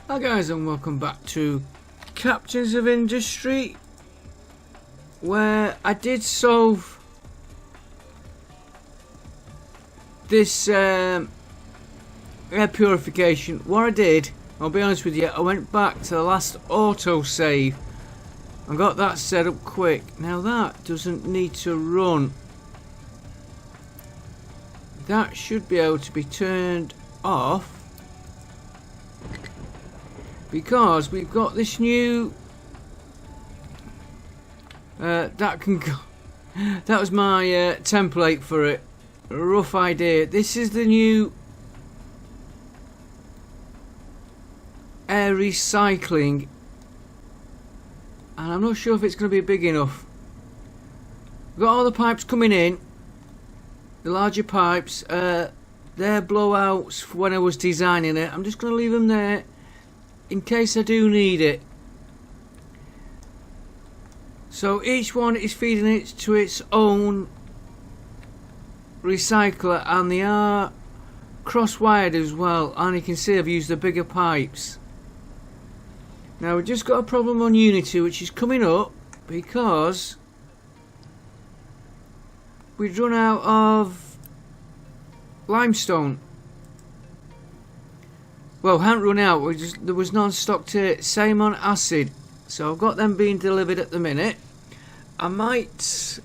Hi guys, and welcome back to Captains of Industry, where I did solve this air purification. What I did, I'll be honest with you, I went back to the last auto save and got that set up quick. Now that doesn't need to run. That should be able to be turned off, because we've got this new that can go. That was my template for it. A rough idea. This is the new air recycling, and I'm not sure if it's going to be big enough. We've got all the pipes coming in, the larger pipes. They're blowouts for when I was designing it. I'm just going to leave them there in case I do need it. So each one is feeding it to its own recycler, and they are cross-wired as well, and you can see I've used the bigger pipes. Now we've just got a problem on Unity, which is coming up because we've run out of limestone. Well, hadn't run out, there was non-stock to same on acid, so I've got them being delivered at the minute. I might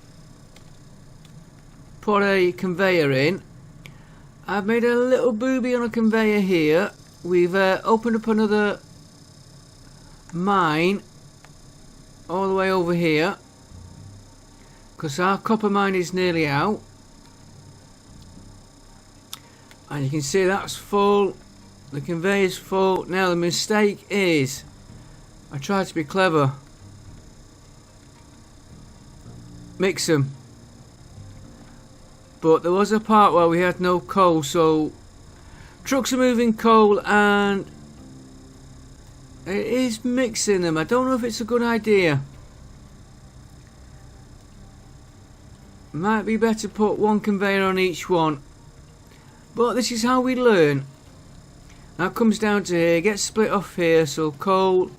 put a conveyor in. I've made a little booby on a conveyor here. We've opened up another mine all the way over here, because our copper mine is nearly out, and you can see that's full. The conveyor's full. Now the mistake is, I tried to be clever. Mix them. But there was a part where we had no coal, so trucks are moving coal and it is mixing them. I don't know if it's a good idea. Might be better to put one conveyor on each one. But this is how we learn. Now it comes down to here, gets split off here, so coal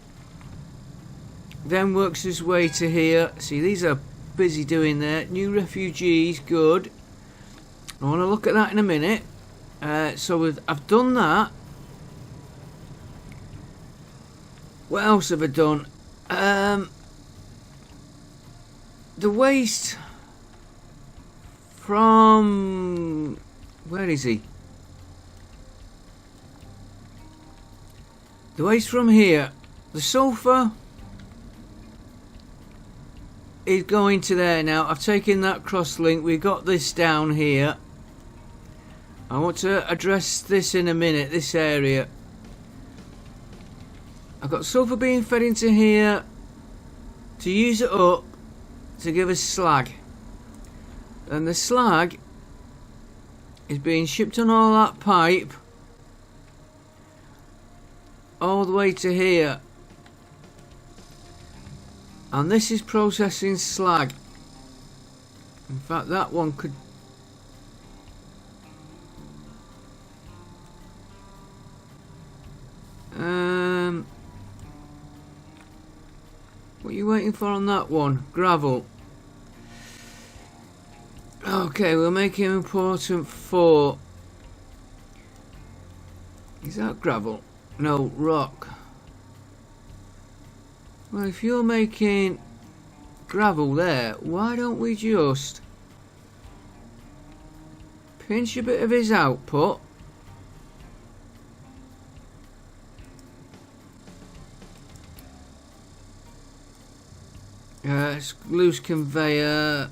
then works its way to here. See, these are busy doing that. New refugees, good. I want to look at that in a minute. So I've done that. What else have I done? The waste from... where is he? The waste from here, the sulphur is going to there now. I've taken that cross link. We've got this down here. I want to address this in a minute, this area. I've got sulphur being fed into here to use it up to give us slag. And the slag is being shipped on all that pipe all the way to here, and this is processing slag. In fact, that one could what are you waiting for on that one? Gravel. Okay, we'll make him important for... is that gravel? No, rock. Well, if you're making gravel there, why don't we just pinch a bit of his output, loose conveyor.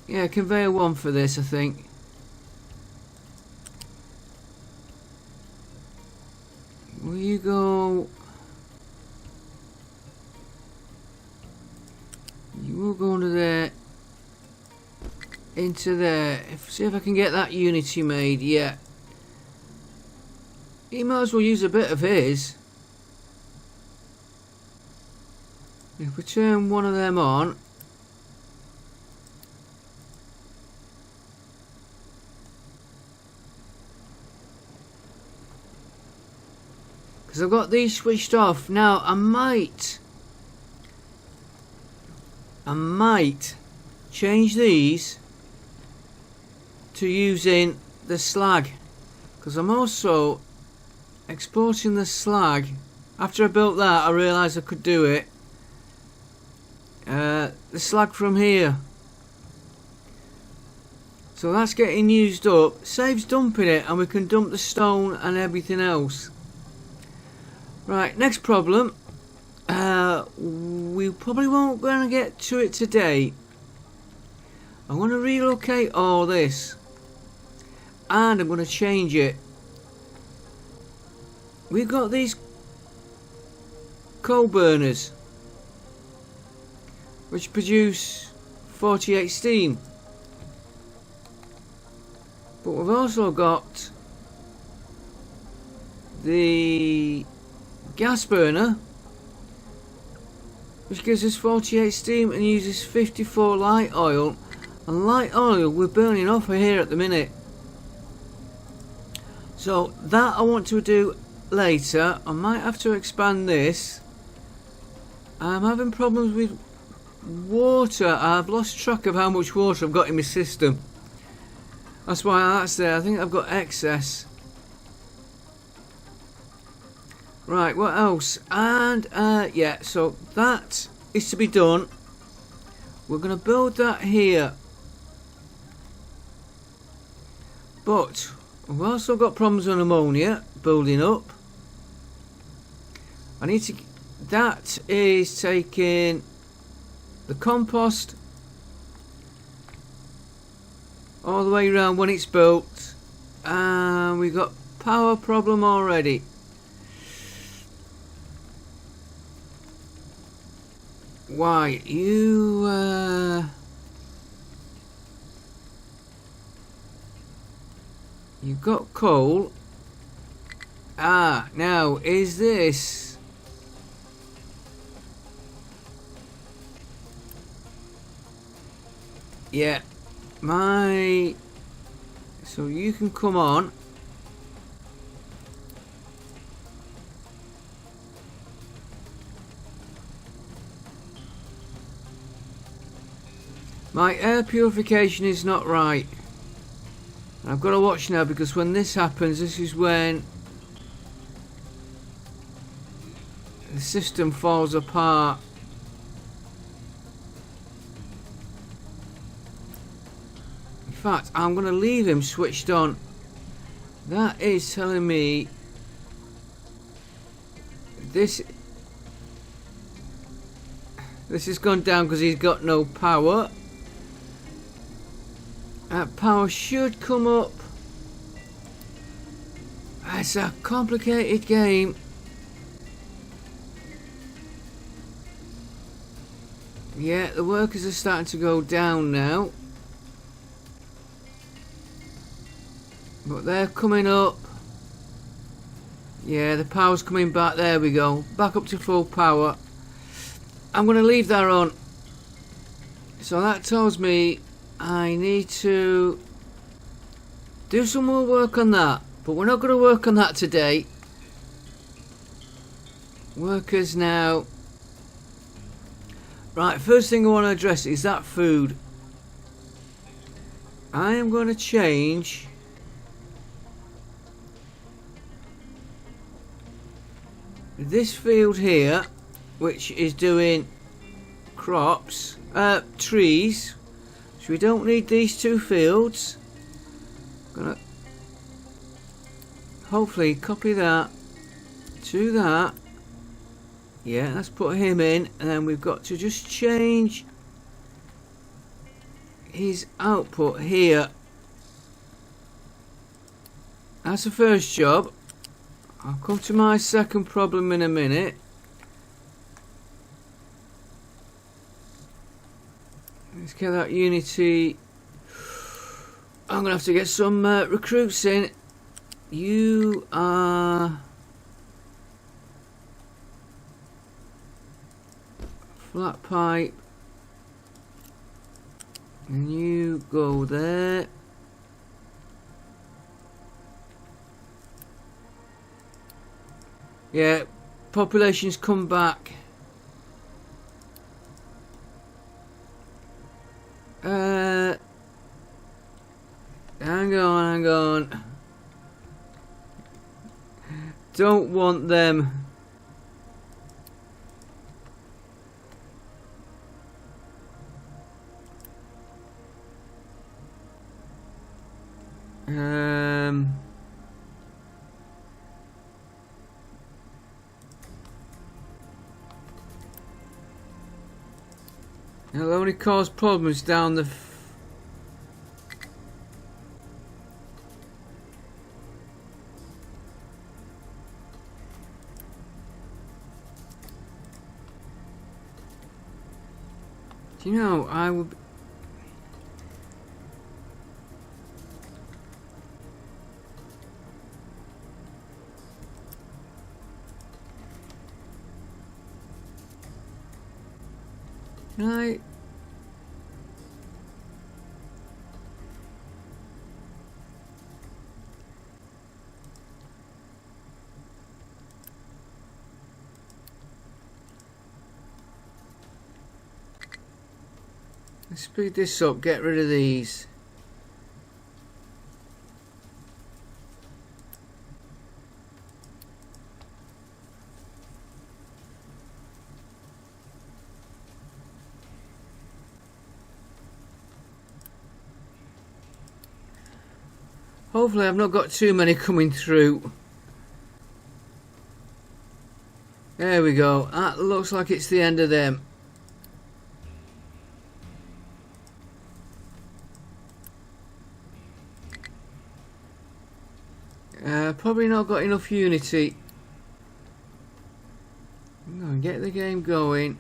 Yeah, conveyor 1 for this, I think. Will you go? You will go under there, into there. See if I can get that Unity made. Yeah. You might as well use a bit of his. If we turn one of them on, because I've got these switched off. Now I might change these to using the slag, because I'm also exporting the slag. After I built that, I realised I could do it. The slag from here, so that's getting used up. Saves dumping it, and we can dump the stone and everything else. Right, next problem. We probably won't going to get to it today. I'm going to relocate all this, and I'm going to change it. We've got these coal burners which produce 48 steam, but we've also got the gas burner which gives us 48 steam and uses 54 light oil, and light oil we're burning off of here at the minute. So that I want to do later. I might have to expand this. I'm having problems with water. I've lost track of how much water I've got in my system. That's why that's there. I think I've got excess. Right, what else? And yeah, so that is to be done. We're going to build that here, but we've also got problems with ammonia building up. I need to, that is taking the compost all the way around when it's built, and we've got power problem already. Why, you've got coal. Now is this? Yeah, so you can come on. My air purification is not right. I've got to watch now, because when this happens, this is when the system falls apart. In fact, I'm going to leave him switched on. That is telling me this has gone down because he's got no power. Power should come up. It's a complicated game. Yeah, the workers are starting to go down now, but they're coming up. Yeah, the power's coming back. There we go, back up to full power. I'm going to leave that on. So that tells me I need to do some more work on that, but we're not going to work on that today. Workers now. Right, first thing I want to address is that food. I am going to change this field here, which is doing crops, trees. So we don't need these two fields. Gonna hopefully copy that to that. Yeah, let's put him in, and then we've got to just change his output here. That's the first job. I'll come to my second problem in a minute. Let's get that Unity. I'm going to have to get some recruits in. You are flat pipe, and you go there. Yeah, population's come back. Hang on. Don't want them. It'll only cause problems down the Do you know, I would... Right. Let's speed this up, get rid of these. Hopefully I've not got too many coming through. There we go. That looks like it's the end of them. Probably not got enough unity. I'm going to get the game going.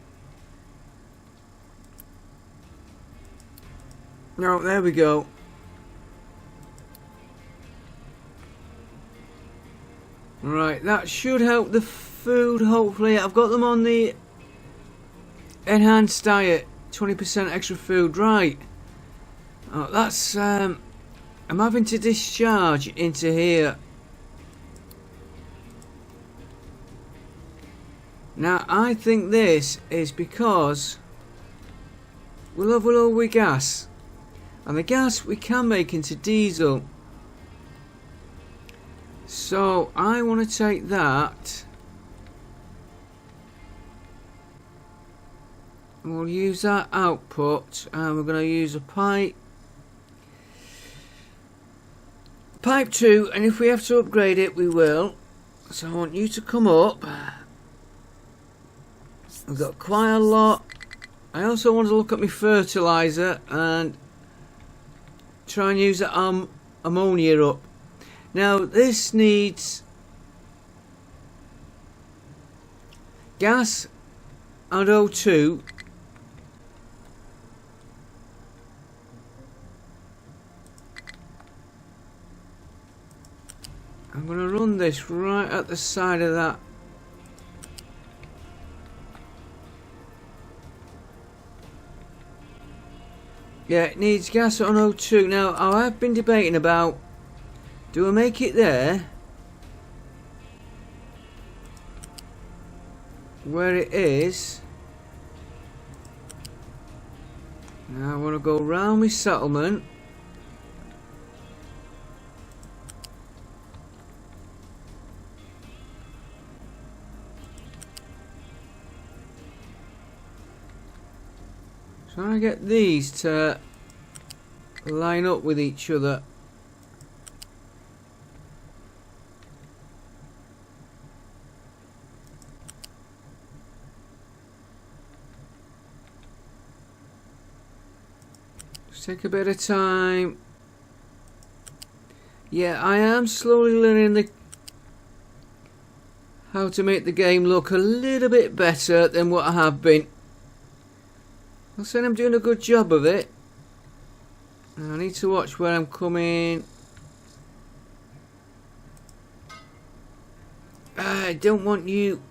No, there we go. Right, that should help the food, hopefully. I've got them on the enhanced diet. 20% extra food, right. Oh, that's, I'm having to discharge into here. Now, I think this is because we'll have low with gas. And the gas we can make into diesel. So, I want to take that. We'll use that output. And we're going to use a pipe. Pipe 2. And if we have to upgrade it, we will. So, I want you to come up. We've got quite a lot. I also want to look at my fertiliser and try and use the ammonia up. Now this needs gas and O2. I'm going to run this right at the side of that. Yeah, it needs gas on O2. Now, I have been debating about, do I make it there? Where it is. Now, I want to go round my settlement. Trying to get these to line up with each other. Just take a bit of time. Yeah, I am slowly learning how to make the game look a little bit better than what I have been. I'm saying I'm doing a good job of it. I need to watch where I'm coming. I don't want you.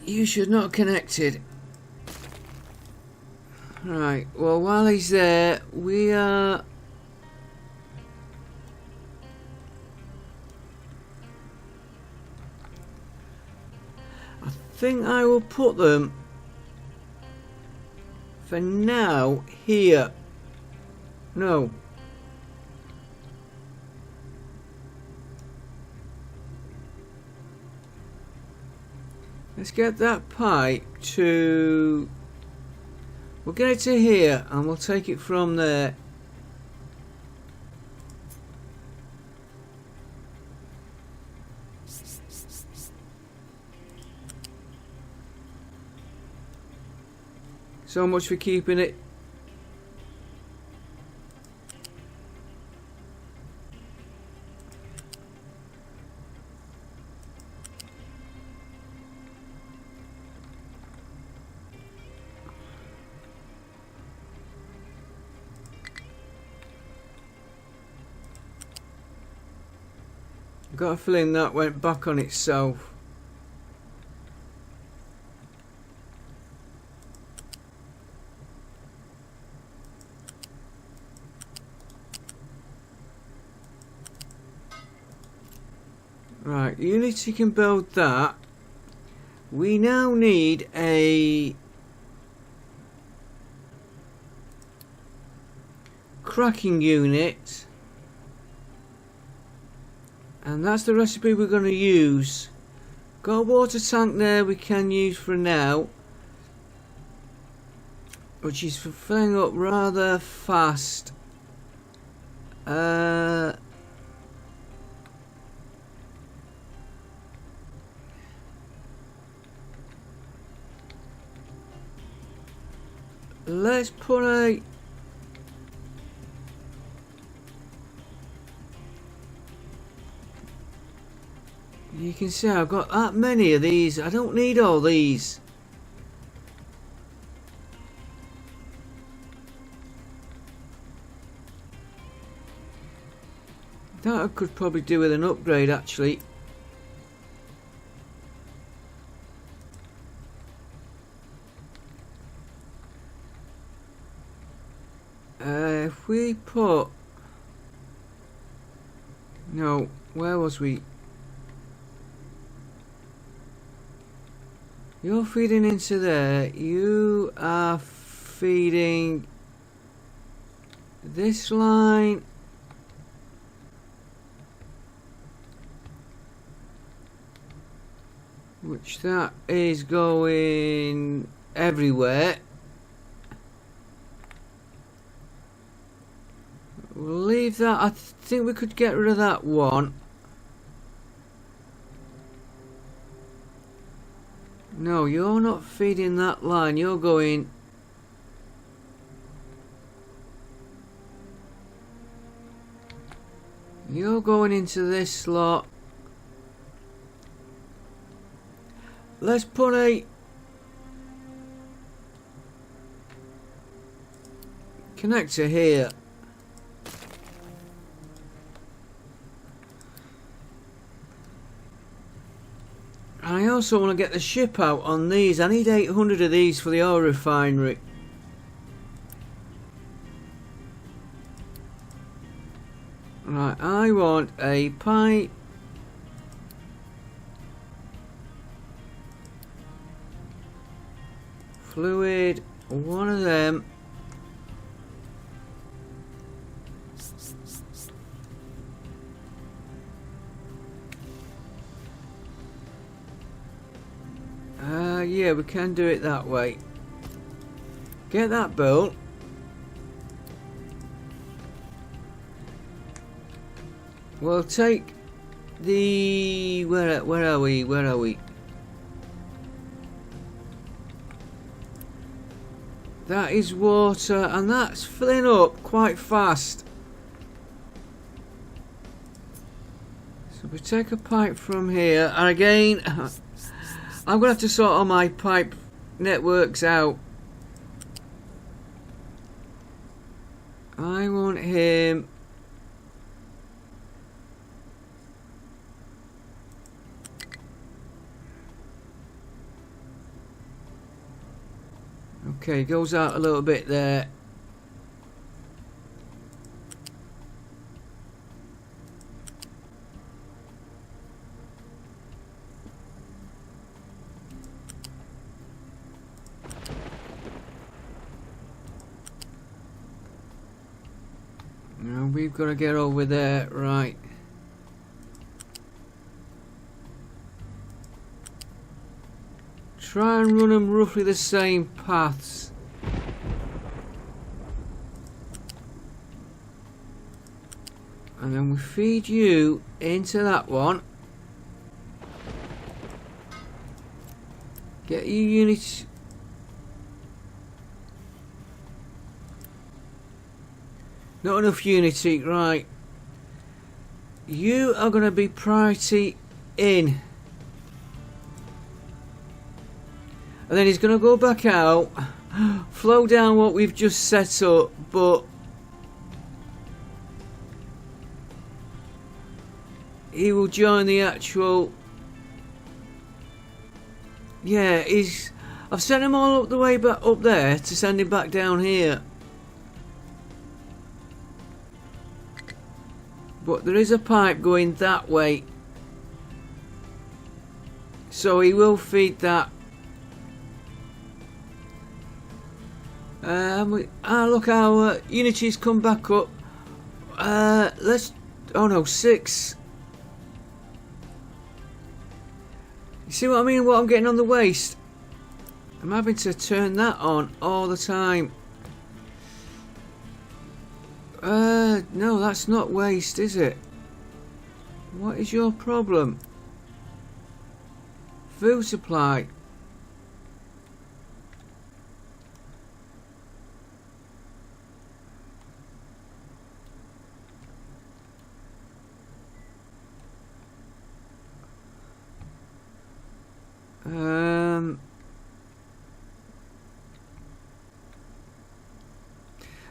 You should not have connected. Right, well while he's there, we are think I will put them for now here. No. Let's get that pipe to... We'll get it to here and we'll take it from there. So much for keeping it. I've got a feeling that went back on itself. Right, Unity can build that. We now need a cracking unit, and that's the recipe we're going to use. Got a water tank there we can use for now, which is filling up rather fast. Let's put a... You can see I've got that many of these. I don't need all these. That I could probably do with an upgrade actually. If we put... No, where was we? You're feeding into there. You are feeding this line. Which that is going everywhere. We'll leave that. I think we could get rid of that one. No, you're not feeding that line. You're going... You're going into this slot. Let's put a... connector here. I also want to get the ship out on these. I need 800 of these for the oil refinery. Right, I want a pipe. Fluid, one of them. Yeah, we can do it that way. Get that built. We'll take the... Where are we? Where are we? That is water, and that's filling up quite fast. So we take a pipe from here, and again... I'm going to have to sort all my pipe networks out. I want him... Okay, goes out a little bit there. we've got to get over there, right. Try and run them roughly the same paths. And then we feed you into that one. Get your units. Not enough unity, right. You are going to be priority in. And then he's going to go back out, flow down what we've just set up, but he will join the actual. Yeah, I've sent him all up the way back up there to send him back down here. But there is a pipe going that way, so he will feed that. Look, our unity's come back up. Let's. Oh no, 6. You see what I mean? What I'm getting on the waist? I'm having to turn that on all the time. No, that's not waste, is it? What is your problem? Food supply.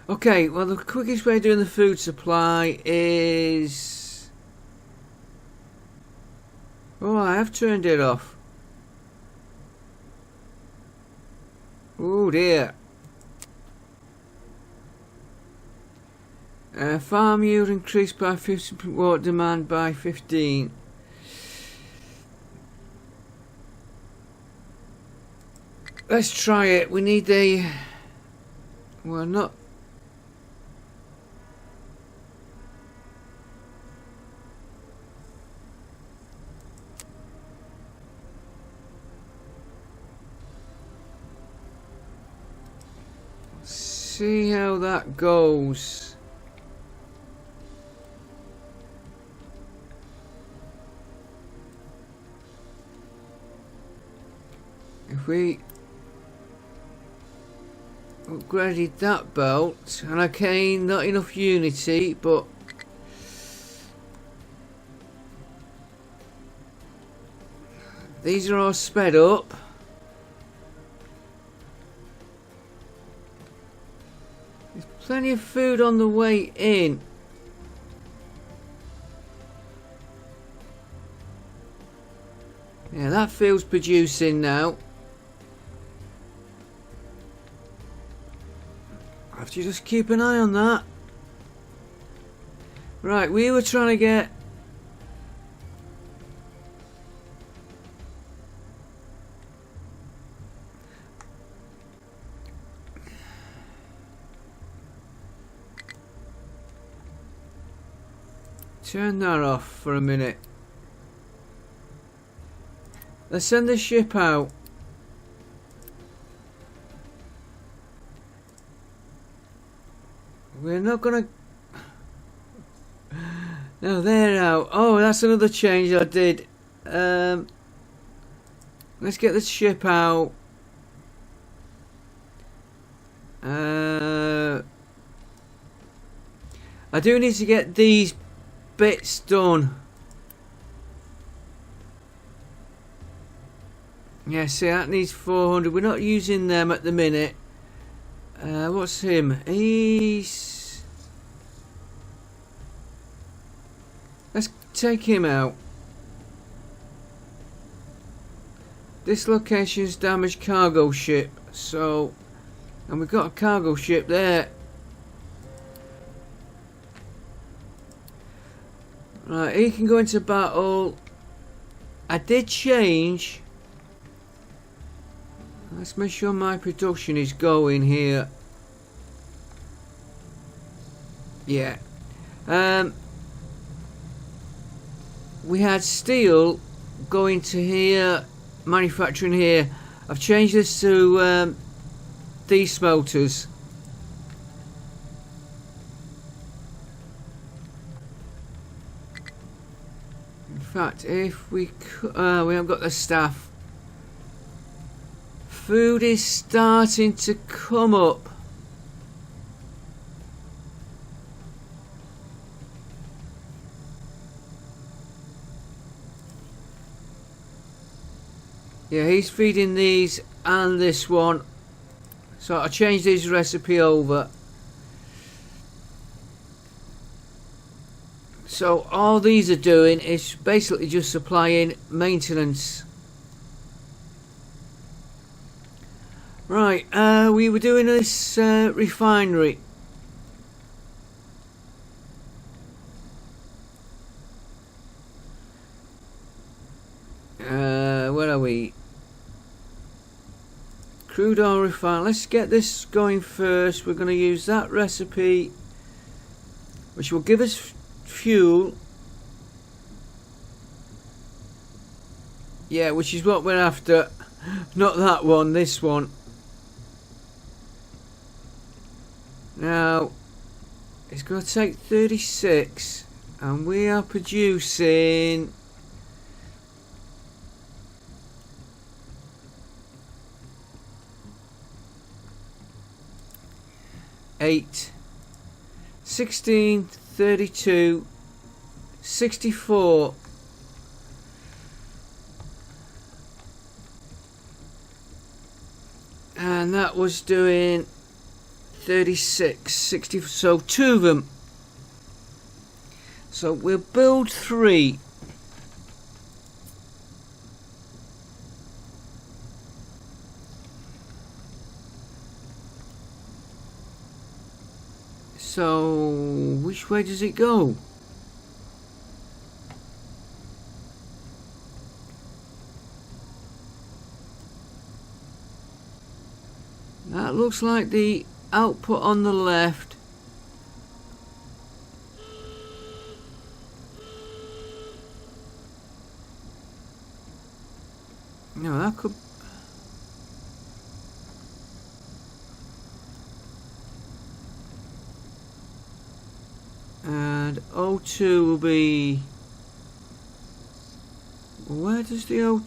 Okay, well the quickest way of doing the food supply is... Oh, I have turned it off. Oh dear. Farm yield increased by 50%, water demand by 15. Let's try it. We need the... Well, not... See how that goes. If we upgraded that belt, and okay, not enough unity, but these are all sped up. There's plenty of food on the way in. Yeah, that field's producing now. I have to just keep an eye on that. Right, we were trying to get... Turn that off for a minute. Let's send the ship out. We're not gonna... No, they're out. Oh, that's another change I did. Let's get the ship out. I do need to get these bits done. Yeah, see, that needs 400. We're not using them at the minute. What's him? He's... Let's take him out. This location's damaged cargo ship. So... And we've got a cargo ship there. Right, he can go into battle. I did change. Let's make sure my production is going here. Yeah. We had steel going to here, manufacturing here. I've changed this to these smelters. In fact, if we haven't got the staff. Food is starting to come up. Yeah, he's feeding these and this one. So I changed his recipe over. So all these are doing is basically just supplying maintenance. Right, we were doing this refinery. Where are we? Crude oil refinery. Let's get this going first. We're going to use that recipe, which will give us fuel. Yeah, which is what we're after. Not that one, this one. Now, it's going to take 36, and we are producing 8, 16, 32, 64. And that was doing 36, 60, so 2 of them. So we'll build 3. So which way does it go? That looks like the output on the left. No, that could... And O2 will be... Where does the O...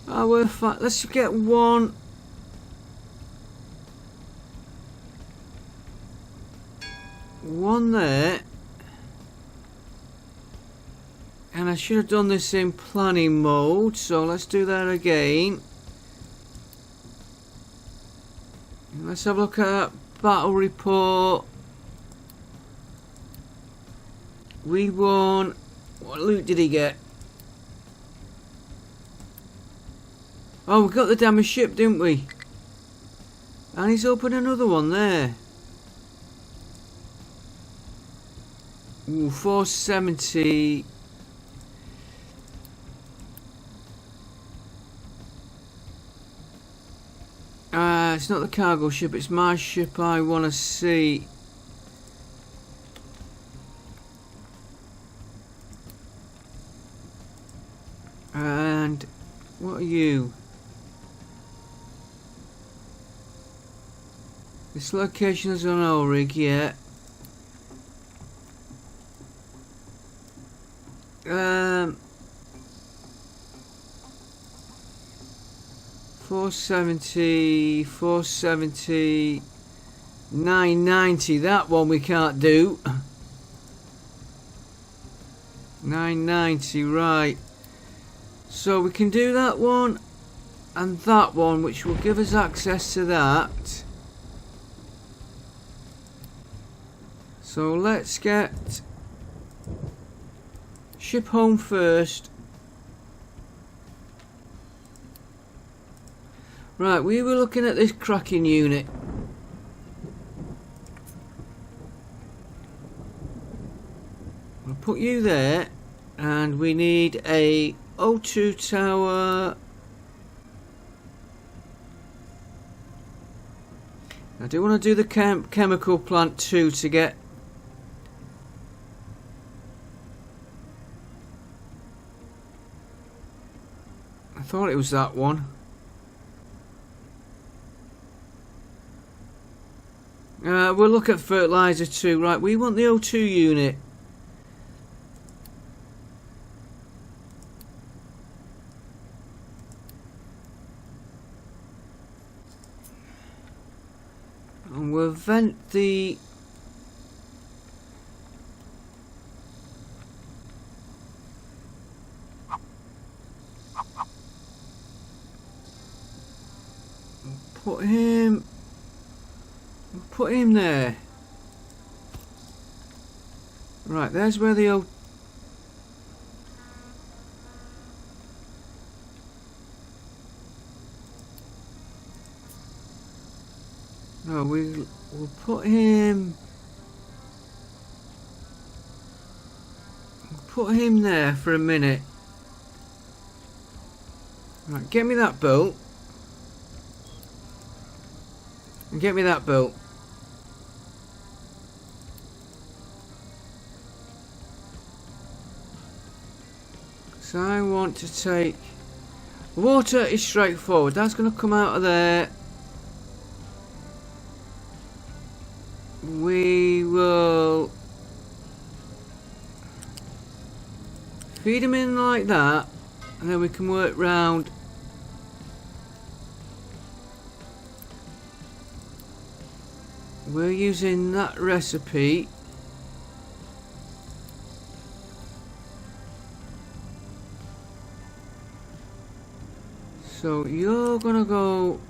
Oh, we're fine. Let's get one. One there. And I should have done this in planning mode, so let's do that again. Let's have a look at that battle report. We won. What loot did he get? Oh, we got the damaged ship, didn't we? And he's opened another one there. Ooh, 470. It's not the cargo ship, it's my ship I want to see. And what are you? This location is on oil rig, yeah. 470, 470, 990. That one we can't do. 990, right. So we can do that one and that one, which will give us access to that. So let's get ship home first. Right, we were looking at this cracking unit. I'll put you there, and we need a O2 tower I do want to do the chemical plant too to get... I thought it was that one. We'll look at fertilizer too. Right, we want the O2 unit. And we'll vent the... Put him there. Right, there's where the O... No, we'll put him... Put him there for a minute. Right, get me that bolt. And get me that bolt. So I want to take... Water is straightforward. That's going to come out of there. We will feed them in like that, and then we can work round. We're using that recipe. So you're gonna go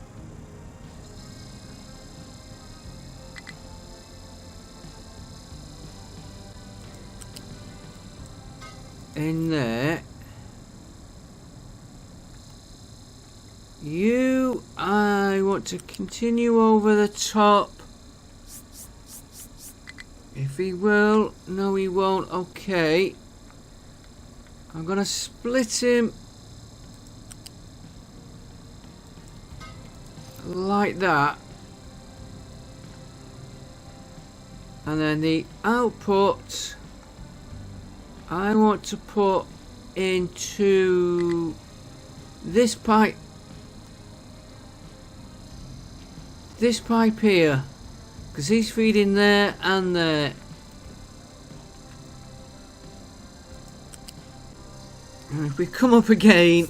in there. You, I want to continue over the top. If he will, no he won't, okay. I'm gonna split him like that. And then the output I want to put into this pipe here, because he's feeding there and there. And if we come up again,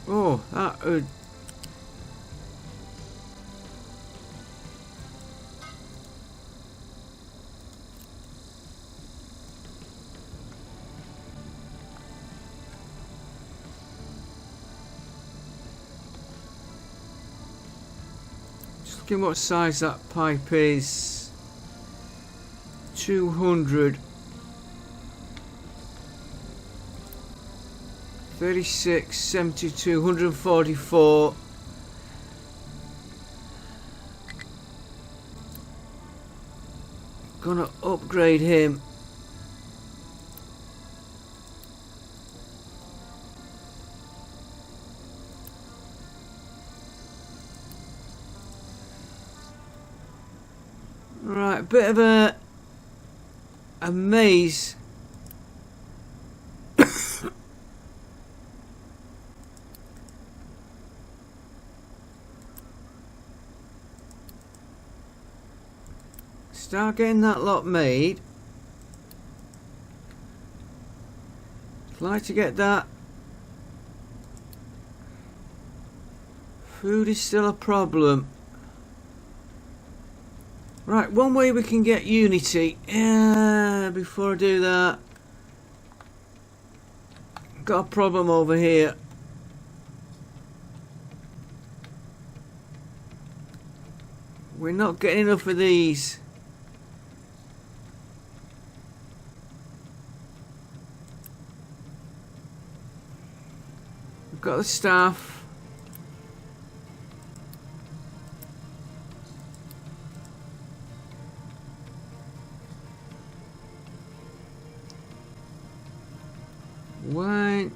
oh, that would... Just looking what size that pipe is. 200. 36, 72, 144. Gonna upgrade him. Right, a bit of a maze. Start getting that lot made. I'd like to get that. Food is still a problem. Right, one way we can get unity. Before I do that, got a problem over here. We're not getting enough of these. We've got the staff. fine.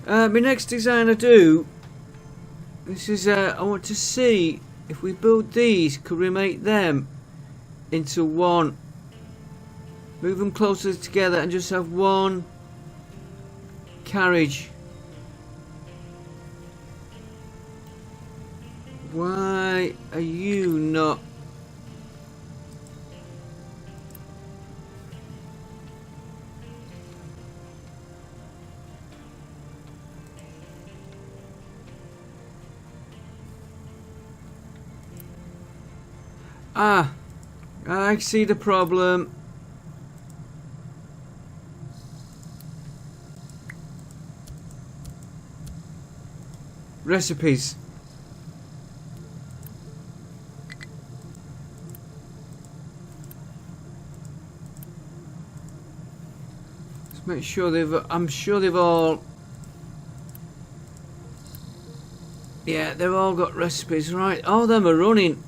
My next design I do, this is I want to see if we build these, could we make them into one, move them closer together and just have one carriage. Why are you not? Ah, I see the problem. Recipes. Let's make sure I'm sure they've all. Yeah, they've all got recipes, right? All of them are running.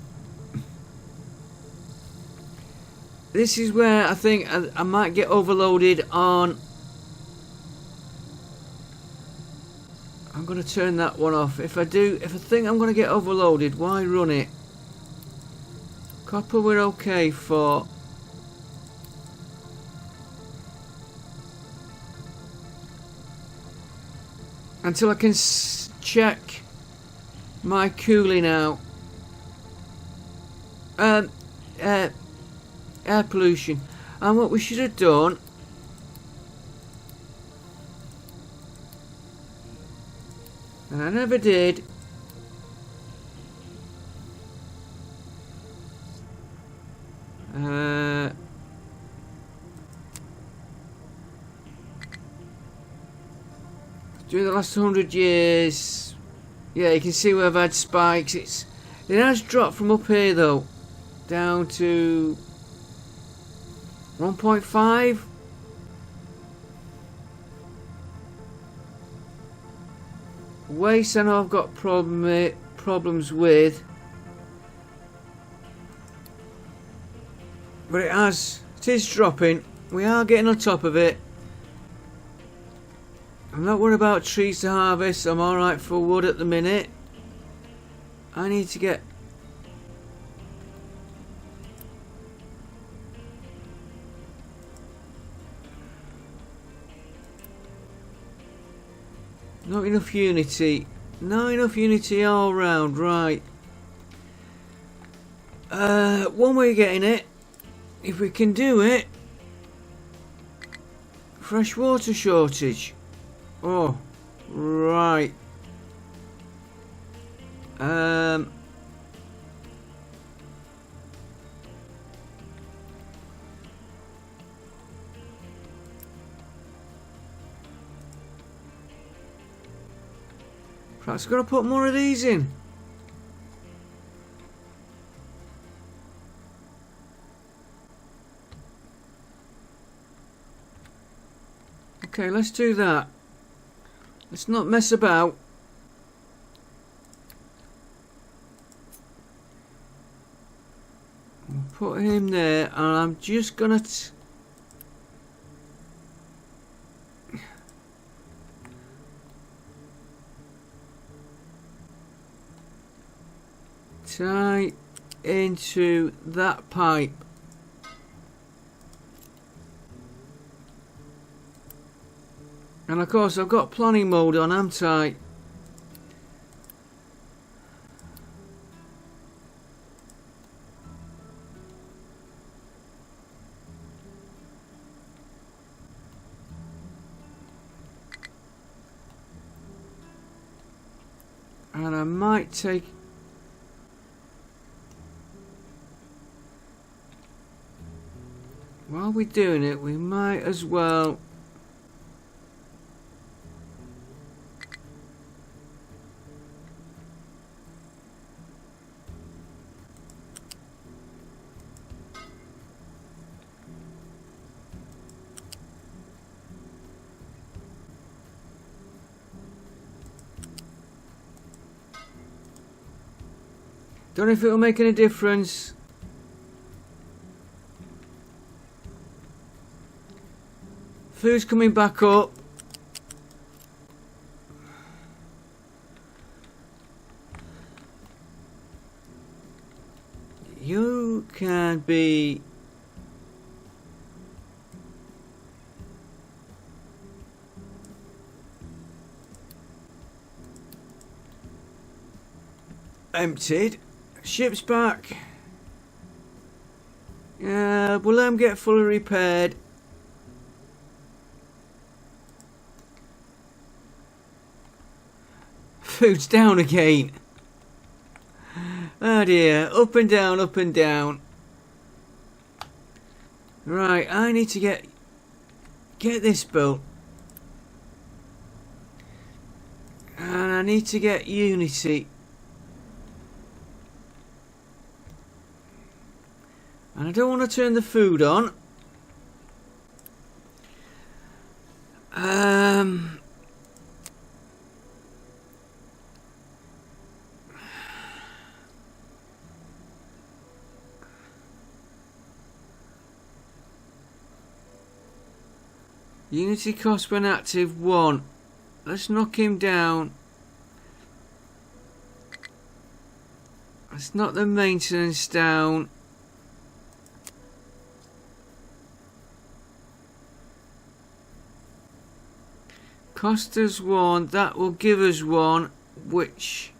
This is where I think I might get overloaded on. I'm going to turn that one off. If I think I'm going to get overloaded, why run it? Copper we're okay for. Until I can check my cooling out. Air pollution. And what we should have done, and I never did, during the last 100 years, yeah, you can see where I've had spikes. It has dropped from up here though, down to 1.5. Waste I know I've got problems with, but it is dropping. We are getting on top of it. I'm not worried about trees to harvest. I'm alright for wood at the minute. I need to get not enough unity. Not enough unity all round, right. One way of getting it, if we can do it, fresh water shortage. Oh, right. Perhaps I've got to put more of these in. Okay, let's do that. Let's not mess about. We'll put him there, and I'm just gonna tie into that pipe. And of course I've got planning mode on, haven't I? And I might take... While we're doing it, we might as well... Don't know if it'll make any difference. Food's coming back up. You can be... emptied. Ship's back. Yeah, we'll let them get fully repaired. Food's down again. Oh dear, up and down, up and down. Right, I need to get this built. And I need to get Unity. And I don't want to turn the food on. Unity cost when active 1. Let's knock him down. Let's knock the maintenance down. Cost us 1. That will give us 1, which...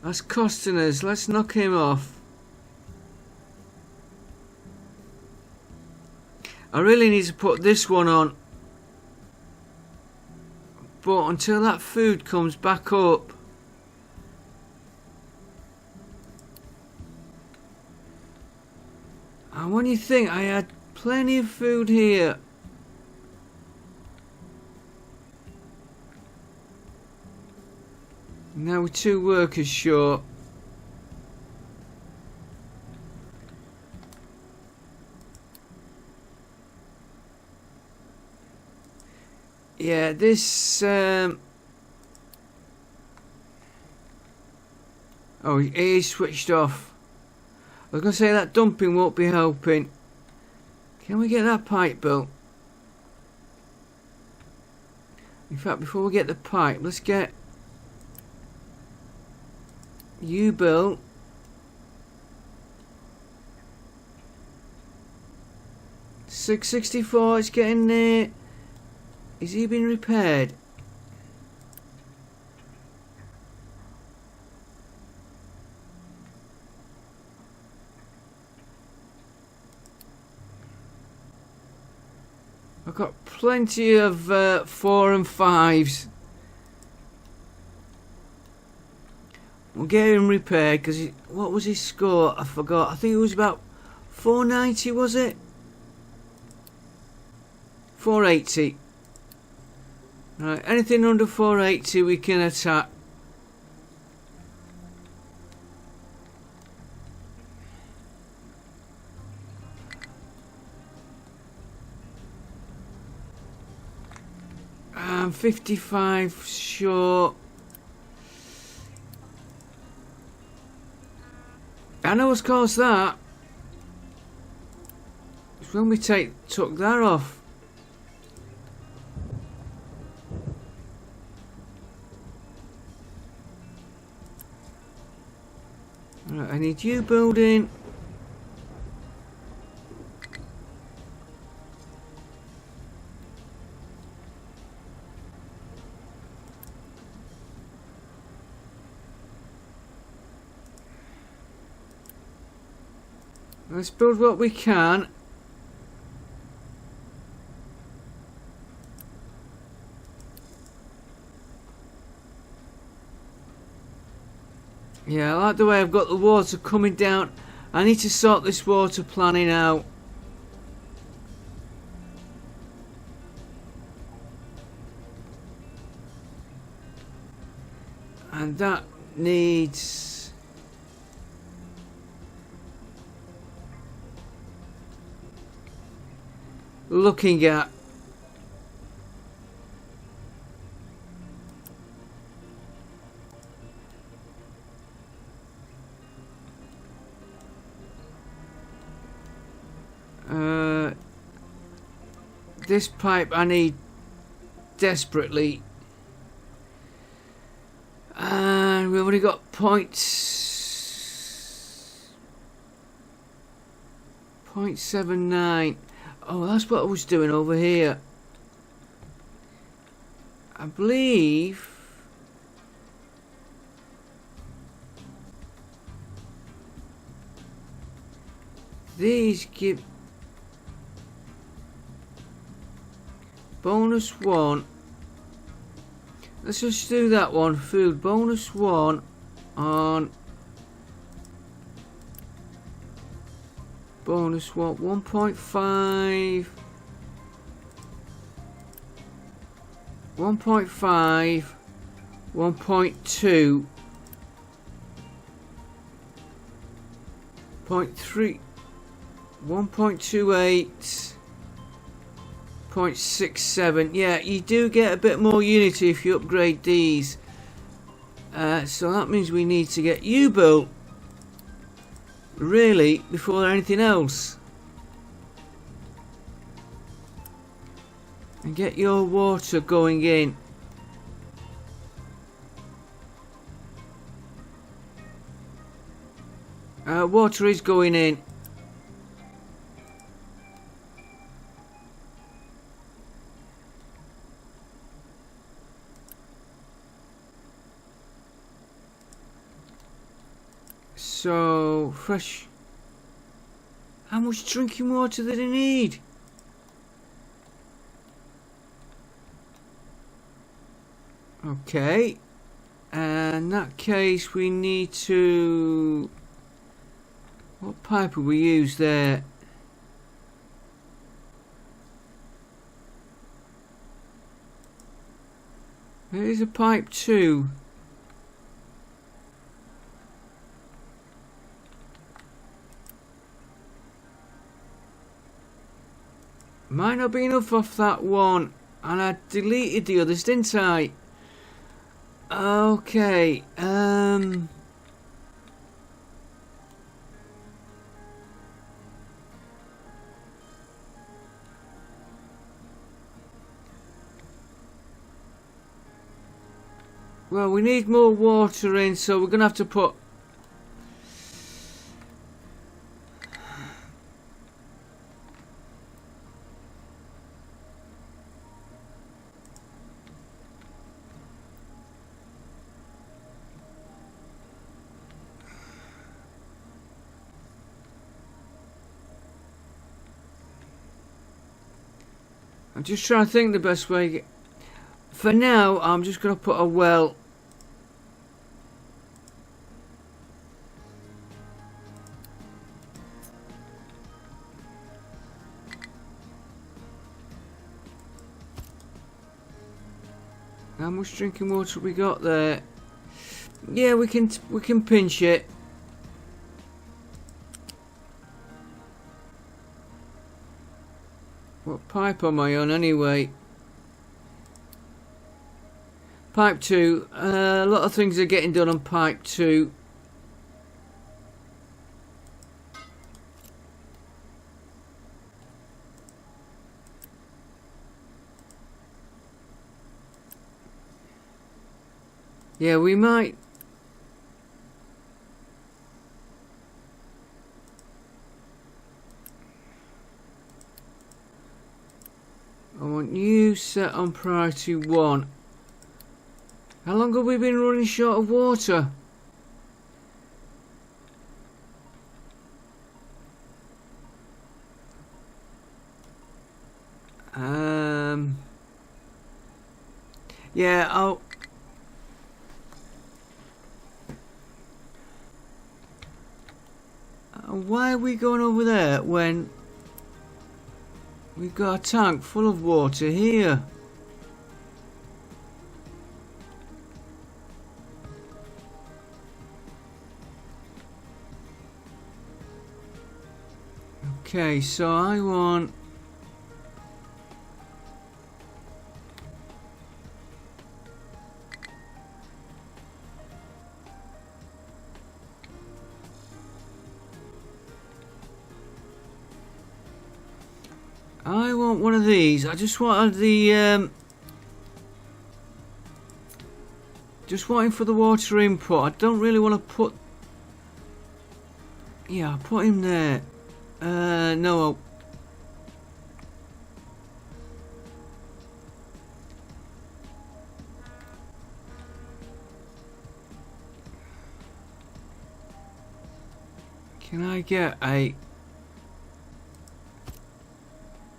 that's costing us. Let's knock him off. I really need to put this one on. But until that food comes back up... and when you think I had plenty of food here... now we're 2 workers short. Yeah, this... oh, it is switched off. I was going to say that dumping won't be helping. Can we get that pipe built? In fact, before we get the pipe, let's get... you built. $664, it's getting there. Is he being repaired? I've got plenty of 4 and 5s. We'll get him repaired because what was his score? I forgot. I think it was about 490, was it? 480. Right, anything under 480 we can attack. I'm 55 short. I know what's caused that. It's when we took that off. Right, I need you building. Let's build what we can. Yeah, I like the way I've got the water coming down. I need to sort this water planning out. And that needs looking at. This pipe I need desperately, and we've already got .79. Oh, that's what I was doing over here. I believe these give bonus 1. Let's just do that one. Food bonus 1 on bonus 1 1.5 1.5 1.2 0.3 1.28 0.67. Yeah, you do get a bit more unity if you upgrade these. So that means we need to get you built, really, before anything else. And get your water going in. Water is going in. So, fresh. How much drinking water did I need? Okay. And in that case, we need to. What pipe will we use there? There is a pipe too. Might not be enough off that one, and I deleted the others, didn't I? Okay, well, we need more water in, so we're gonna have to put. I'm just trying to think the best way. For now, I'm just going to put a well. How much drinking water we got there? Yeah, we can pinch it. What pipe am I on anyway? Pipe 2. A lot of things are getting done on pipe 2. Yeah, we might. I want you set on priority 1. How long have we been running short of water? Yeah, why are we going over there when we've got a tank full of water here? Okay, so I want... I want one of these. I just wanted the... just waiting for the water input. I don't really want to put... Yeah, I'll put him there. No. Can I get a...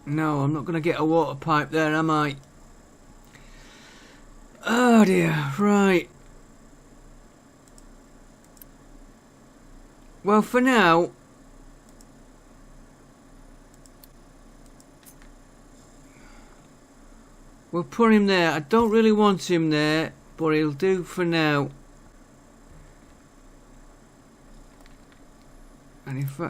No, I'm not going to get a water pipe there, am I? Oh dear, right. Well, for now... we'll put him there. I don't really want him there, but he'll do for now. And if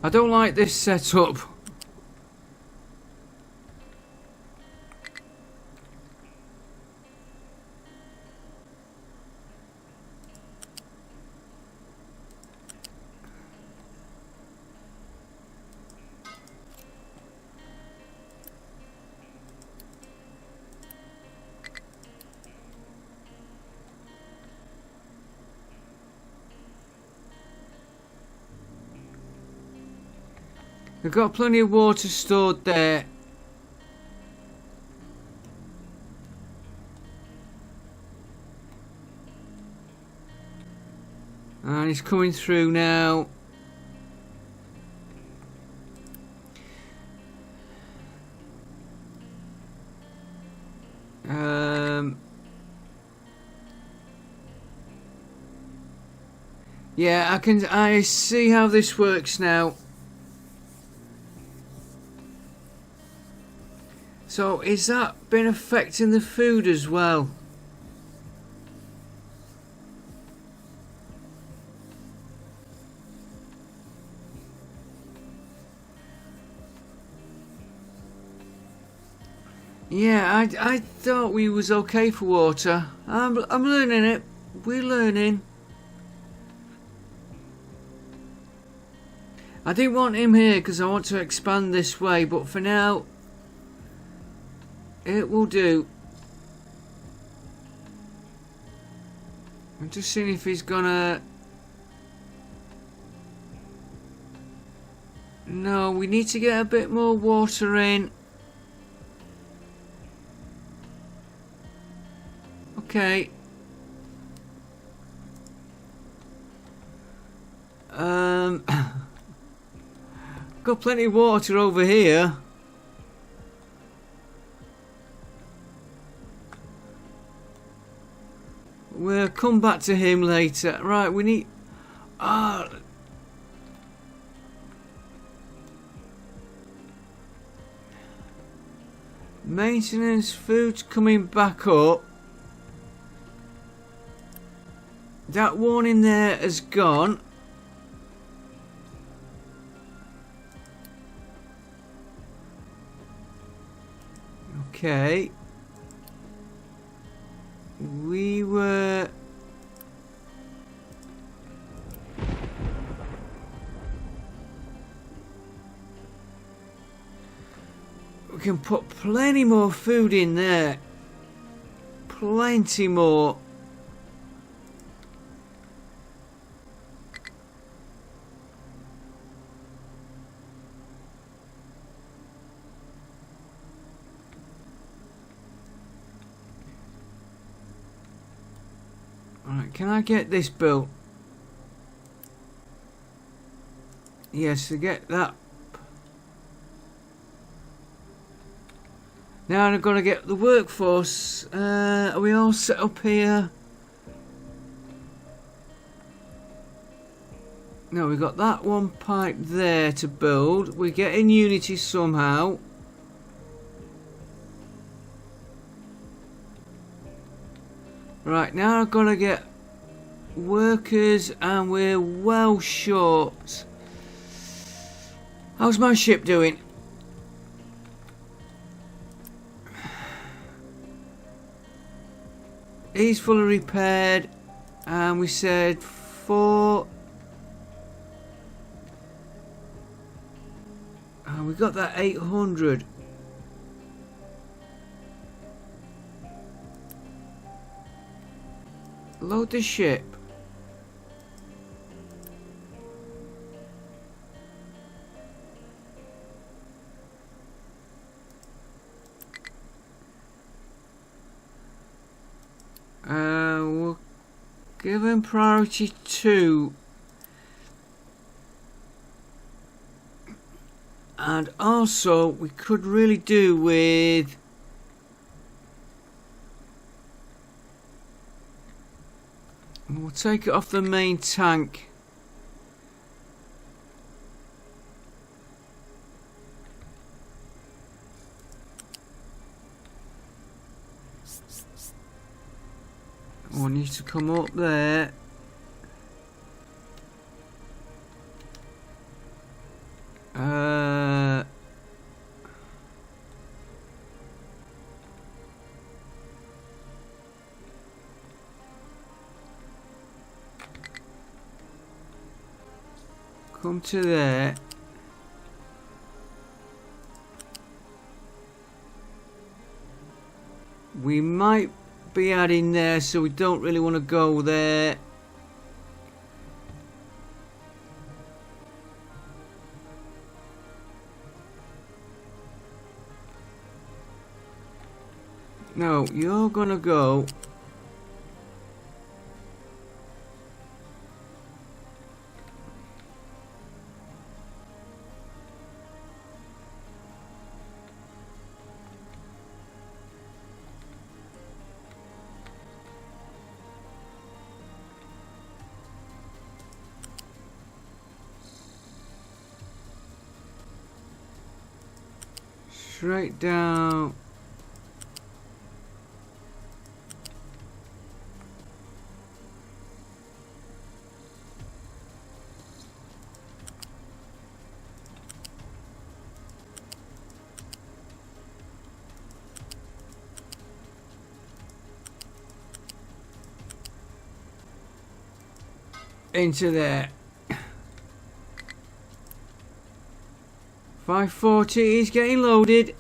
I don't like this setup. We've got plenty of water stored there. And he's coming through now. Yeah, I see how this works now. So, is that been affecting the food as well? Yeah, I thought we was okay for water. I'm learning it. We're learning. I didn't want him here because I want to expand this way, but for now... it will do. I'm just seeing if he's gonna... No, we need to get a bit more water in. Okay. Got plenty of water over here. We'll come back to him later. Right, we need... maintenance, food's coming back up. That one in there has gone. Okay. We were... we can put plenty more food in there. Plenty more. Alright, can I get this built? Yes, to get that. Now I've got to get the workforce. Are we all set up here? No, we've got that one pipe there to build. We're getting Unity somehow. Right, now I've got to get workers and we're well short. How's my ship doing? He's fully repaired and we said 4. And we got that 800. Load the ship. We'll give him priority 2. And also we could really do with we'll take it off the main tank. One needs to come up there. Come to there. We might be adding there, so we don't really want to go there. No, you're gonna go. Straight down. Into there. 540 is getting loaded.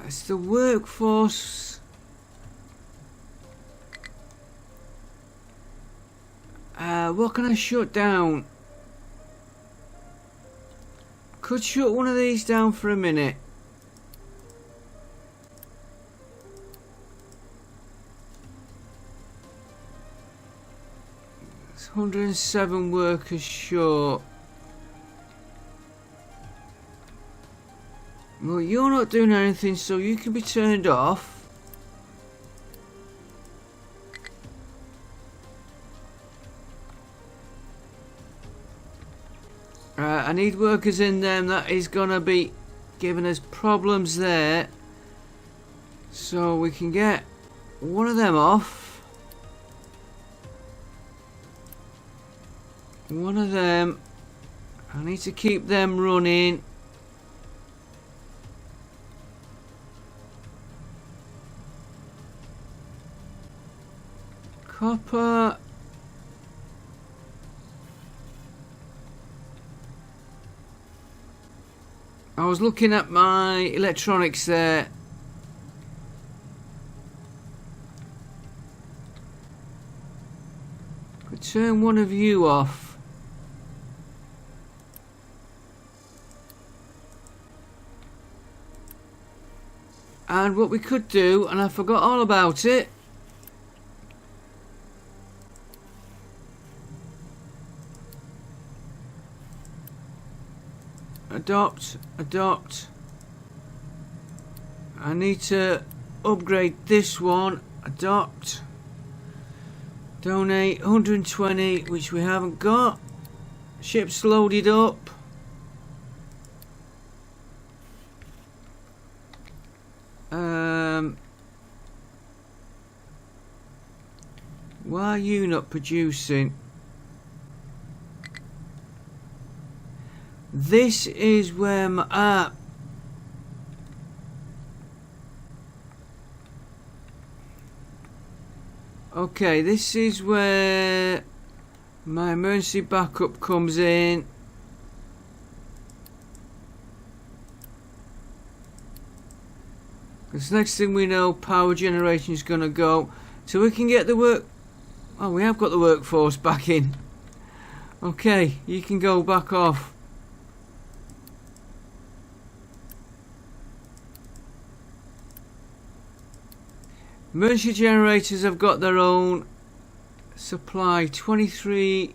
That's the workforce. What can I shut down? Could shut one of these down for a minute. It's 107 workers short. Well, you're not doing anything, so you can be turned off. I need workers in them. That is gonna be giving us problems there. So we can get one of them off. One of them. I need to keep them running. Copper. I was looking at my electronics there. Could turn one of you off. And what we could do, and I forgot all about it. Adopt. I need to upgrade this one. Adopt. Donate 120, which we haven't got. Ship's loaded up. Why are you not producing? This is where my... Okay, this is where my emergency backup comes in. Because next thing we know, power generation is going to go. So we can get the work... Oh, we have got the workforce back in. Okay, you can go back off. Emergency generators have got their own supply. 23.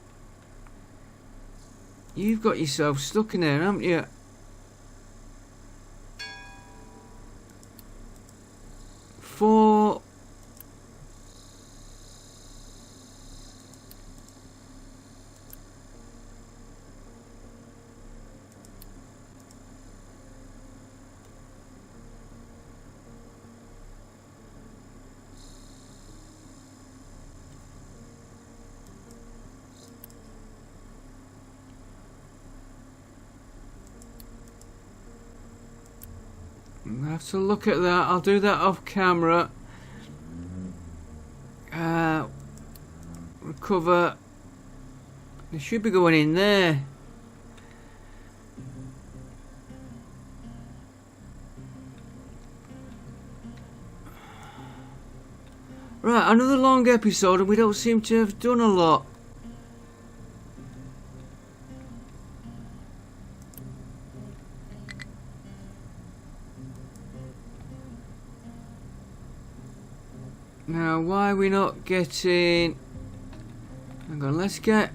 You've got yourself stuck in there, haven't you? 4. I have to look at that. I'll do that off camera. Recover. It should be going in there. Right, another long episode and we don't seem to have done a lot. Now, why are we not getting... Hang on, let's get...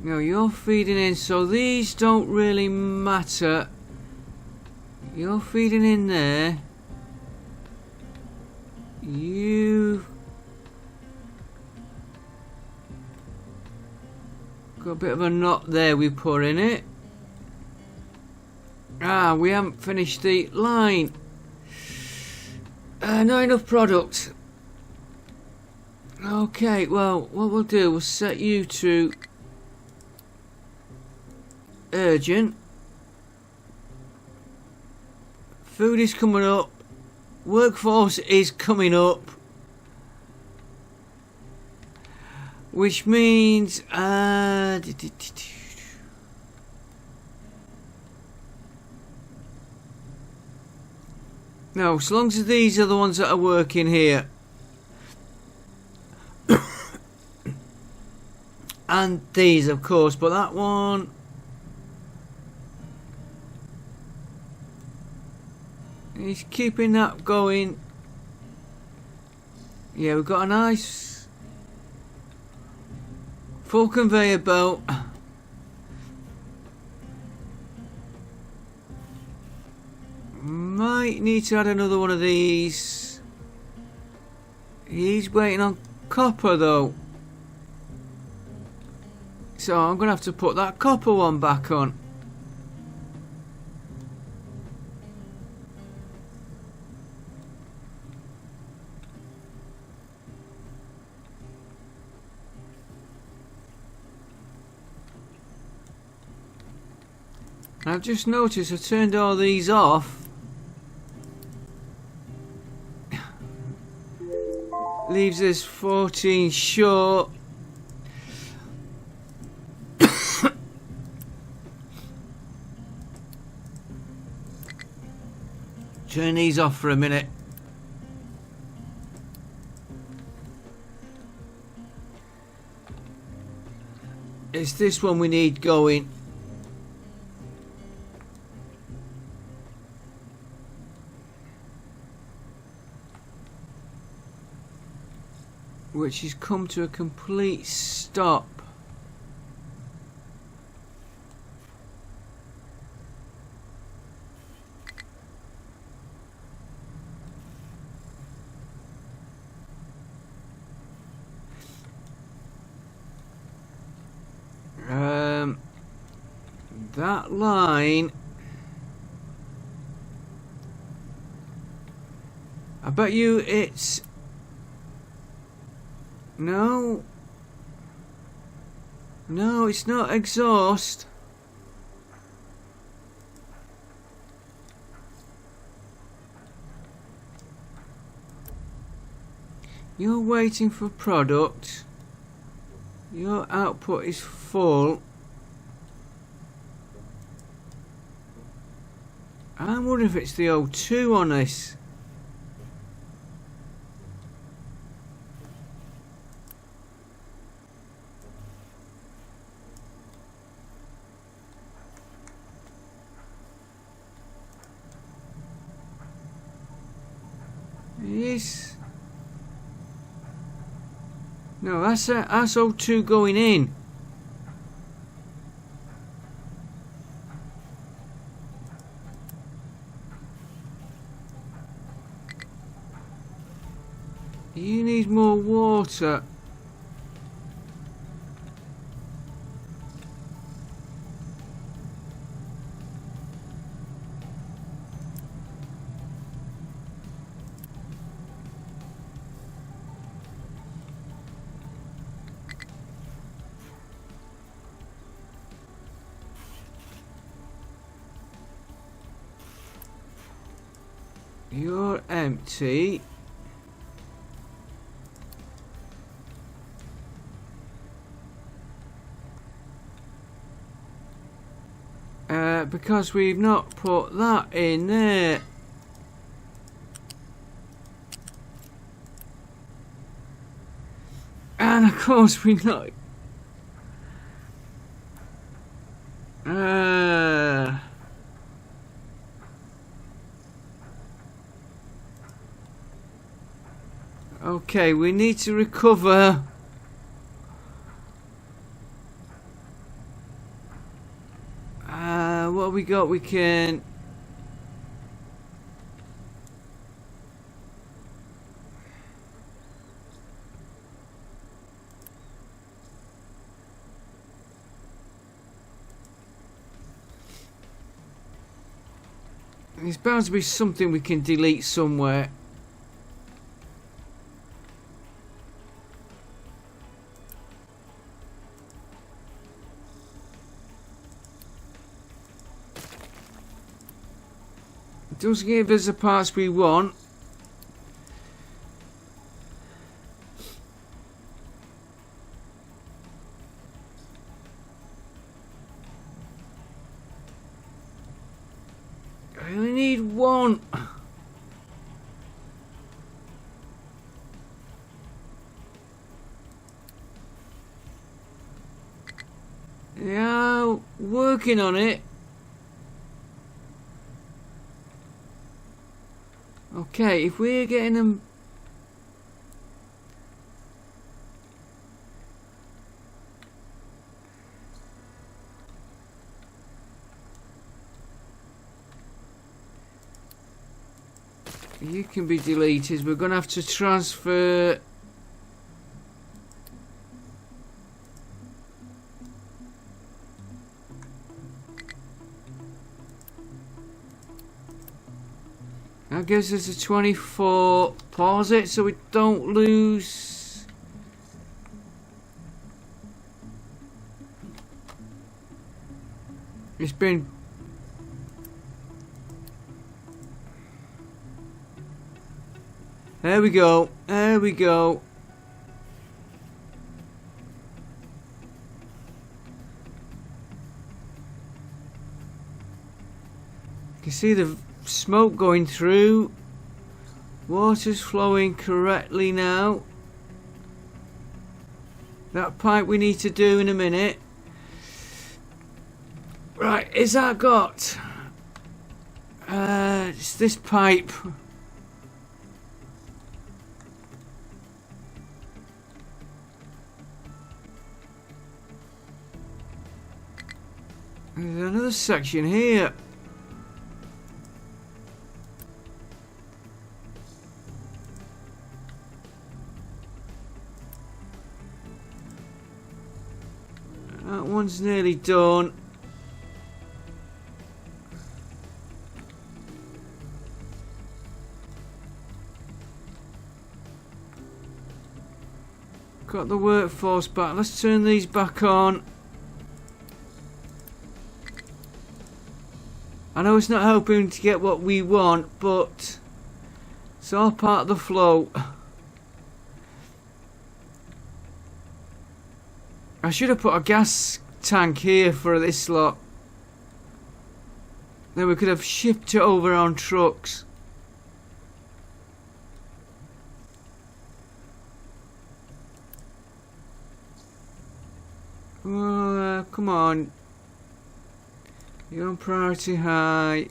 No, you're feeding in, so these don't really matter. You're feeding in there. You... Got a bit of a knot there we put in it. Ah, we haven't finished the line. Not enough product. Okay, well, what we'll do, we'll set you to urgent. Food is coming up. Workforce is coming up. Which means... No, so long as these are the ones that are working here. And these, of course, but that one... He's keeping that going. Yeah, we've got a nice... full conveyor belt. Might need to add another one of these. He's waiting on copper though. So I'm going to have to put that copper one back on. I've just noticed I turned all these off. Leaves us 14 short. Turn these off for a minute. It's this one we need going. Which has come to a complete stop. That line I bet you it's... No. No, it's not exhaust. You're waiting for product. Your output is full. I wonder if it's the O2 on this. Yes. No, that's O2 going in. You need more water. You're empty. Because we've not put that in there. And of course we're not. Okay, we need to recover. What have we got? We can... There's bound to be something we can delete somewhere. It does give us the parts we want. I only need one. Yeah, working on it. Okay, if we're getting them... You can be deleted. We're going to have to transfer... That gives us a 24. Pause it so we don't lose. It's been... There we go. There we go. You can see the smoke going through. Water's flowing correctly now. That pipe we need to do in a minute. Right, is that got? It's this pipe. There's another section here. That one's nearly done. Got the workforce back. Let's turn these back on. I know it's not helping to get what we want, but it's all part of the flow. I should have put a gas tank here for this lot. Then we could have shipped it over on trucks. Come on. You're on priority high.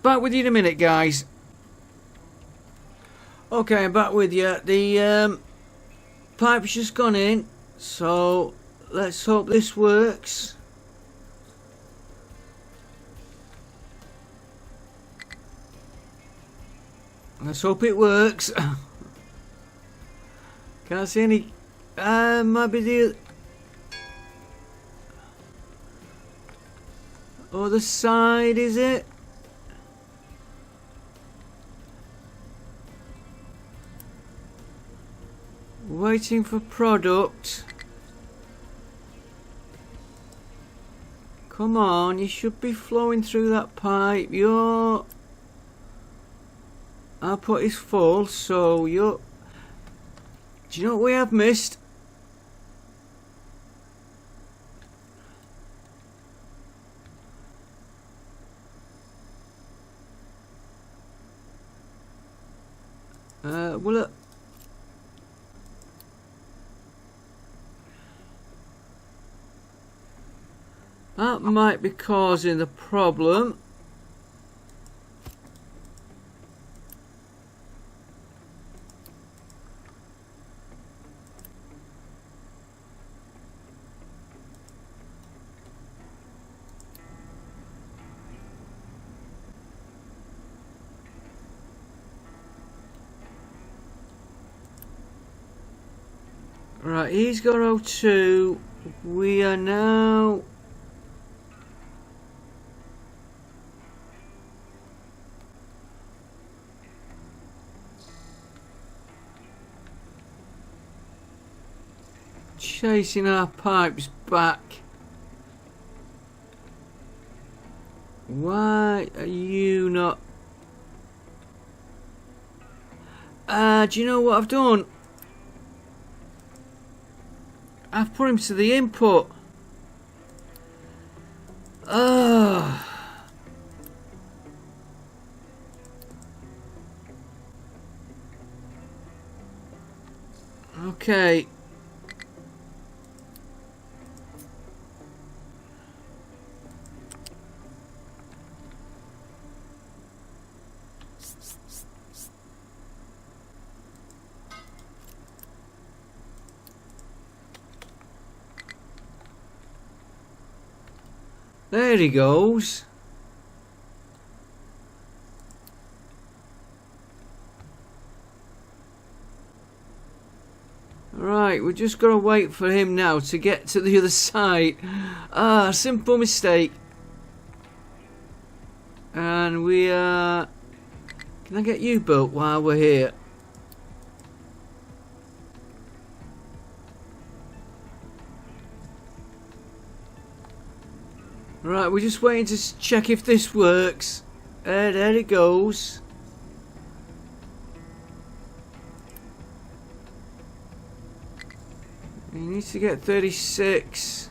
Back with you in a minute, guys. Okay, I'm back with you. The pipe's just gone in, so let's hope this works. Let's hope it works. Can't see any. Might be the other side, is it? Waiting for product. Come on, you should be flowing through that pipe. Your output is full, so you're. Do you know what we have missed? Well, that might be causing the problem. Right, he's got O2. We are now. Chasing our pipes back. Why are you not? Do you know what I've done? I've put him to the input. Okay. There he goes. Right, we're just gonna wait for him now to get to the other side. Simple mistake. And we can I get you built while we're here? Right, we're just waiting to check if this works. There it goes. He needs to get 36.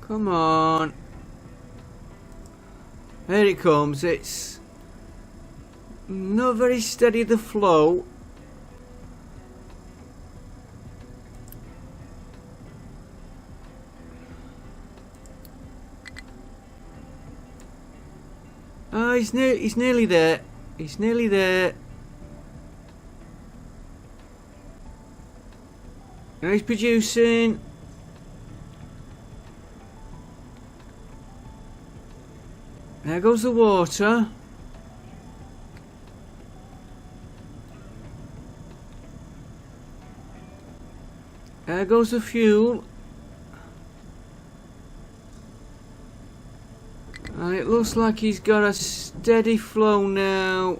Come on. Here it comes. It's not very steady, the flow. Oh, he's nearly there. He's nearly there. Now he's producing. There goes the water. There goes the fuel. And it looks like he's got a steady flow now.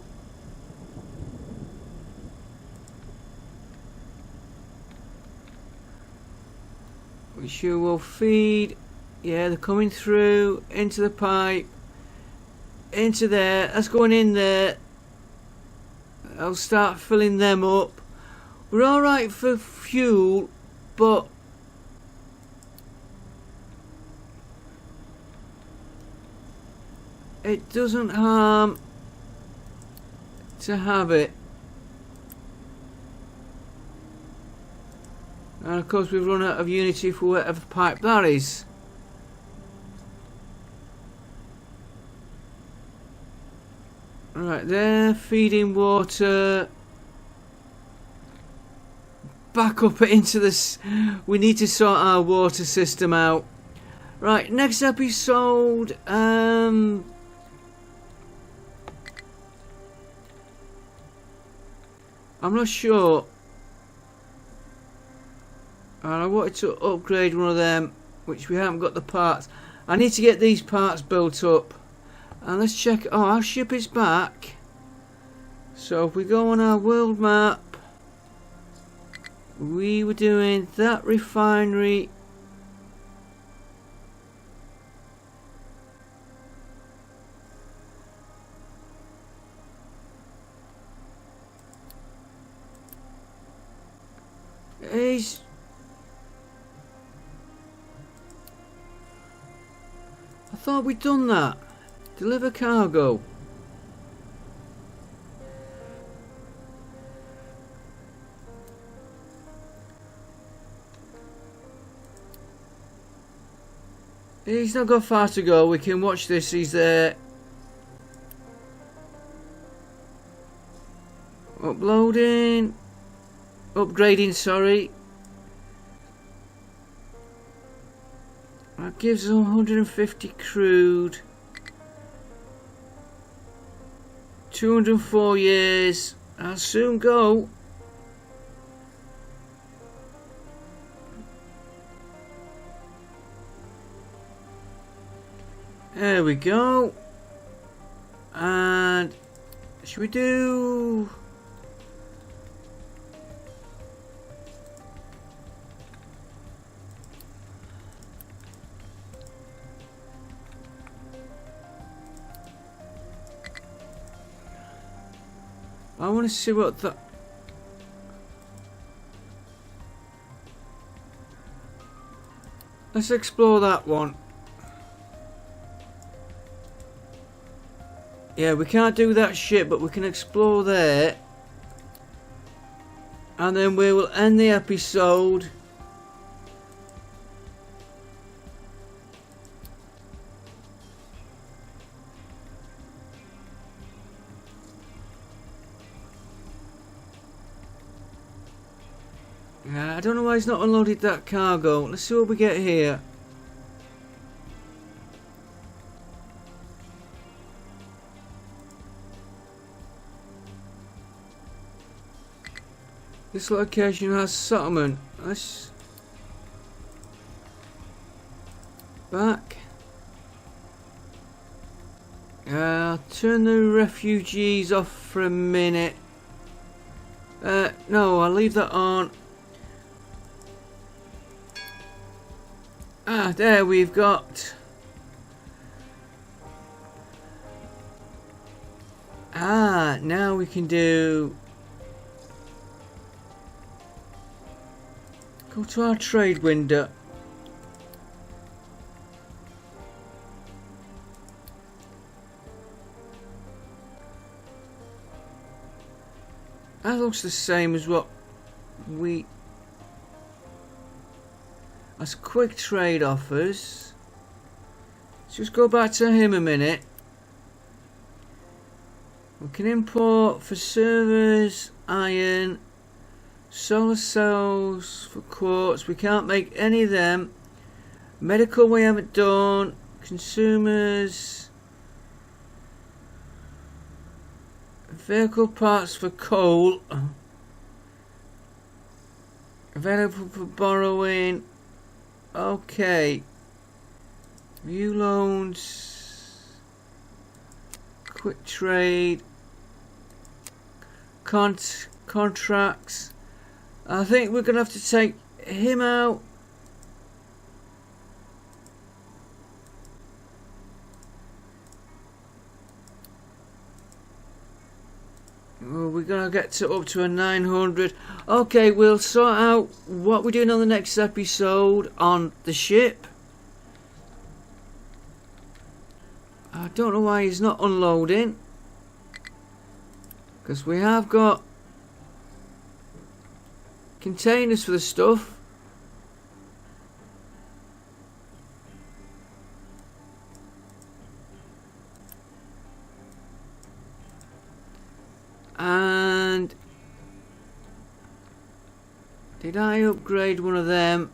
Which you will feed. Yeah, they're coming through into the pipe. Into there. That's going in there. I'll start filling them up. We're alright for fuel, but it doesn't harm to have it. And of course we've run out of unity for whatever pipe that is. Right there, feeding water back up into this. We need to sort our water system out. Right, next episode, I'm not sure. And I wanted to upgrade one of them, which we haven't got the parts. I need to get these parts built up. And let's check. Oh, our ship is back. So if we go on our world map, we were doing that refinery. He's I thought we'd done that. Deliver cargo. He's not got far to go. We can watch this. He's there. Uploading. Upgrading, sorry. That gives us 150 crude. 204 years. I'll soon go. There we go. And should we do... I want to see what that... Let's explore that one. Yeah, we can't do that shit, but we can explore there. And then we will end the episode. I don't know why he's not unloaded that cargo. Let's see what we get here. This location has settlement. Let's back. Turn the refugees off for a minute. No, I'll leave that on. Ah, there we've got. Ah, now we can do. Go to our trade window. That looks the same as what we... That's quick trade offers. Let's just go back to him a minute. We can import for servers, iron, solar cells for quartz. We can't make any of them. Medical we haven't done. Consumers. Vehicle parts for coal. Available for borrowing. Okay. View loans. Quick trade. Contracts. I think we're going to have to take him out. Well, we're going to get to up to a 900. Okay, we'll sort out what we're doing on the next episode on the ship. I don't know why he's not unloading. Because we have got containers for the stuff. And did I upgrade one of them?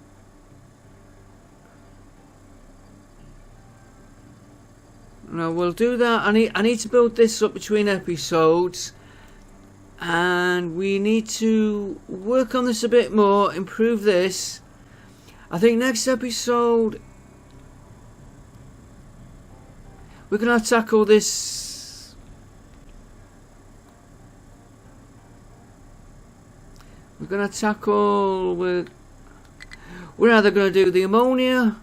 No, we'll do that. I need to build this up between episodes. And we need to work on this a bit more, improve this. I think next episode we're going to tackle this. We're going to tackle we're either going to do the ammonia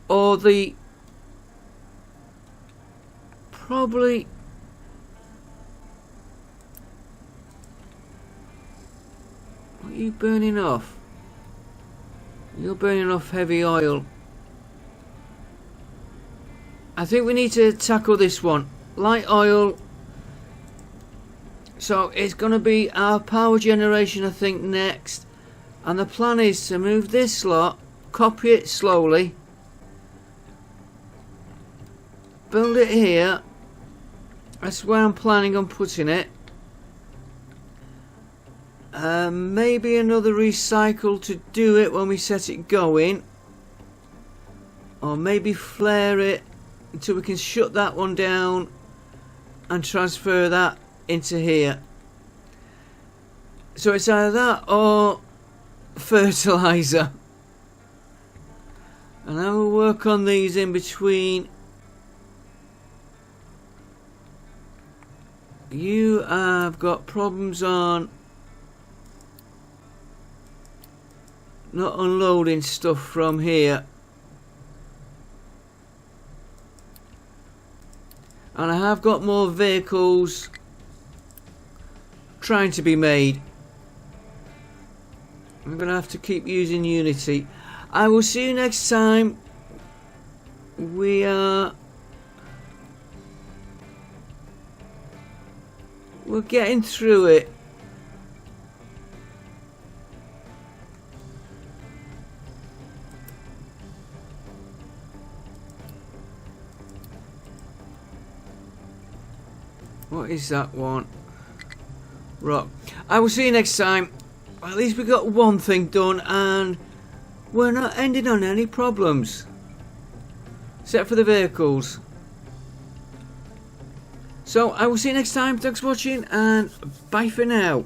or the probably what are you burning off? You're burning off heavy oil. I think we need to tackle this one. Light oil. So it's going to be our power generation, I think, next. And the plan is to move this lot, copy it slowly, build it here. That's where I'm planning on putting it. Maybe another recycle to do it when we set it going. Or maybe flare it until we can shut that one down and transfer that into here. So it's either that or fertilizer. And I will work on these in between. You have got problems on not unloading stuff from here. And I have got more vehicles trying to be made. I'm going to have to keep using Unity. I will see you next time. We're getting through it. What is that one? Rock. I will see you next time. At least we got one thing done and we're not ending on any problems. Except for the vehicles. So I will see you next time. Thanks for watching and bye for now.